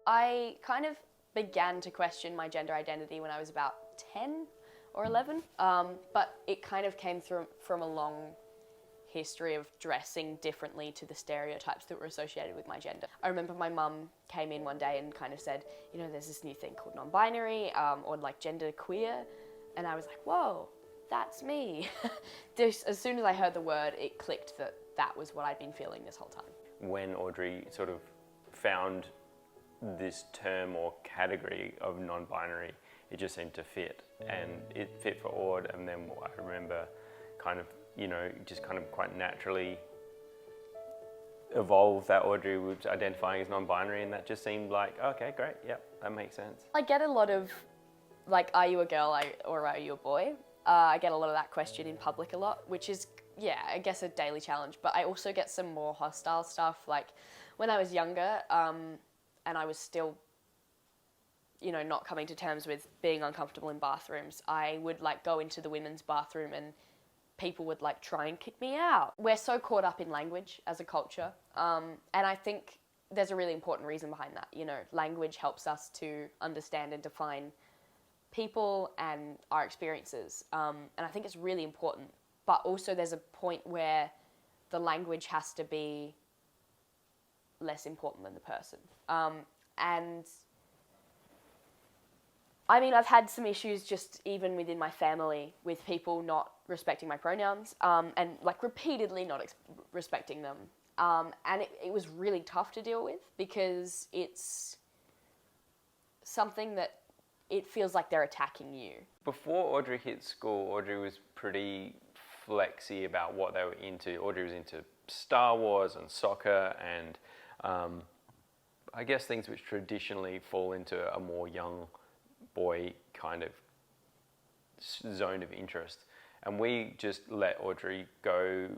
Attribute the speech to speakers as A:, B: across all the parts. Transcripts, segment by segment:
A: I kind of began to question my gender identity when I was about 10 or 11, but it kind of came from a long history of dressing differently to the stereotypes that were associated with my gender. I remember my mum came in one day and kind of said, you know, there's this new thing called non-binary, or like gender queer, and I was like, whoa, that's me. As soon as I heard the word, it clicked that that was what I'd been feeling this whole time.
B: When Audrey sort of found this term or category of non-binary, it just seemed to fit, and it fit for Aud. And then I remember kind of, you know, just kind of quite naturally evolved that Audrey was identifying as non-binary, and that just seemed like, okay, great, yep, that makes sense.
A: I get a lot of, like, are you a girl or are you a boy? I get a lot of that question in public a lot, which is, yeah, I guess a daily challenge. But I also get some more hostile stuff, like when I was younger, and I was still, you know, not coming to terms with being uncomfortable in bathrooms, I would like go into the women's bathroom and people would like try and kick me out. We're so caught up in language as a culture, and I think there's a really important reason behind that. You know, language helps us to understand and define people and our experiences, and I think it's really important. But also there's a point where the language has to be less important than the person. And I mean, I've had some issues just even within my family with people not respecting my pronouns, and like repeatedly not respecting them. And it was really tough to deal with because it's something that it feels like they're attacking you.
B: Before Audrey hit school, Audrey was pretty flexy about what they were into. Audrey was into Star Wars and soccer and I guess things which traditionally fall into a more young boy kind of zone of interest. And we just let Audrey go,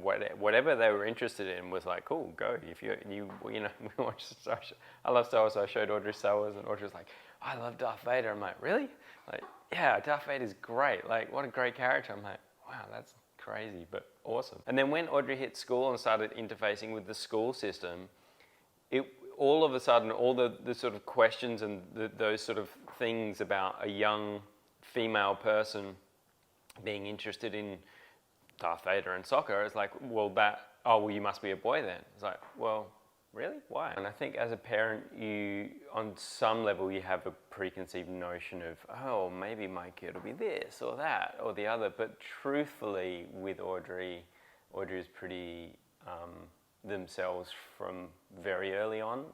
B: whatever they were interested in was like, cool, go. If you know, we watched Star Wars. I love Star Wars, so I showed Audrey Star Wars, and Audrey was like, I love Darth Vader. I'm like, really? Like, yeah, Darth Vader's great. Like, what a great character. I'm like, wow, that's crazy, but awesome. And then when Audrey hit school and started interfacing with the school system, it all of a sudden, all the sort of questions and those sort of things about a young female person being interested in Darth Vader and soccer, it's like, well, you must be a boy then. It's like, well, really? Why? And I think as a parent, you, on some level, you have a preconceived notion of, oh, maybe my kid will be this or that or the other. But truthfully, with Audrey is pretty themselves from very early on,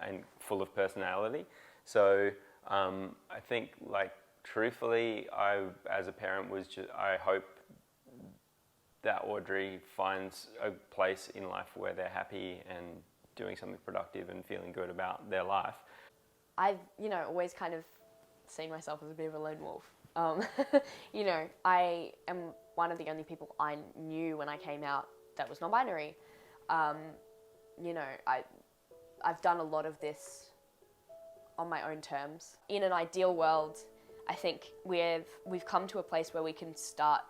B: and full of personality. So I think, like, truthfully, I, as a parent, I hope that Audrey finds a place in life where they're happy and doing something productive and feeling good about their life.
A: I've, always kind of seen myself as a bit of a lone wolf. I am one of the only people I knew when I came out that was non-binary. I've done a lot of this on my own terms. In an ideal world, I think we've come to a place where we can start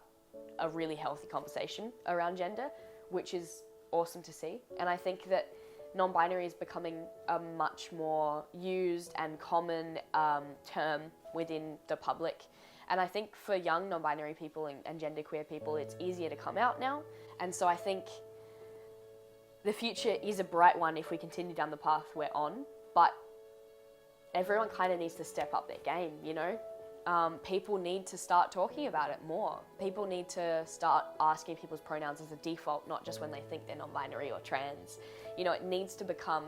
A: a really healthy conversation around gender, which is awesome to see. And I think that non-binary is becoming a much more used and common term within the public. And I think for young non-binary people and genderqueer people, it's easier to come out now. And so I think the future is a bright one if we continue down the path we're on, but everyone kind of needs to step up their game, People need to start talking about it more. People need to start asking people's pronouns as a default, not just when they think they're non-binary or trans. It needs to become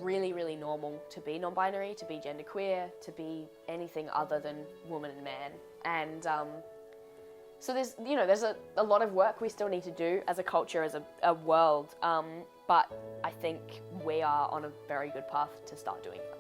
A: really, really normal to be non-binary, to be genderqueer, to be anything other than woman and man. And so there's a lot of work we still need to do as a culture, as a world, but I think we are on a very good path to start doing that.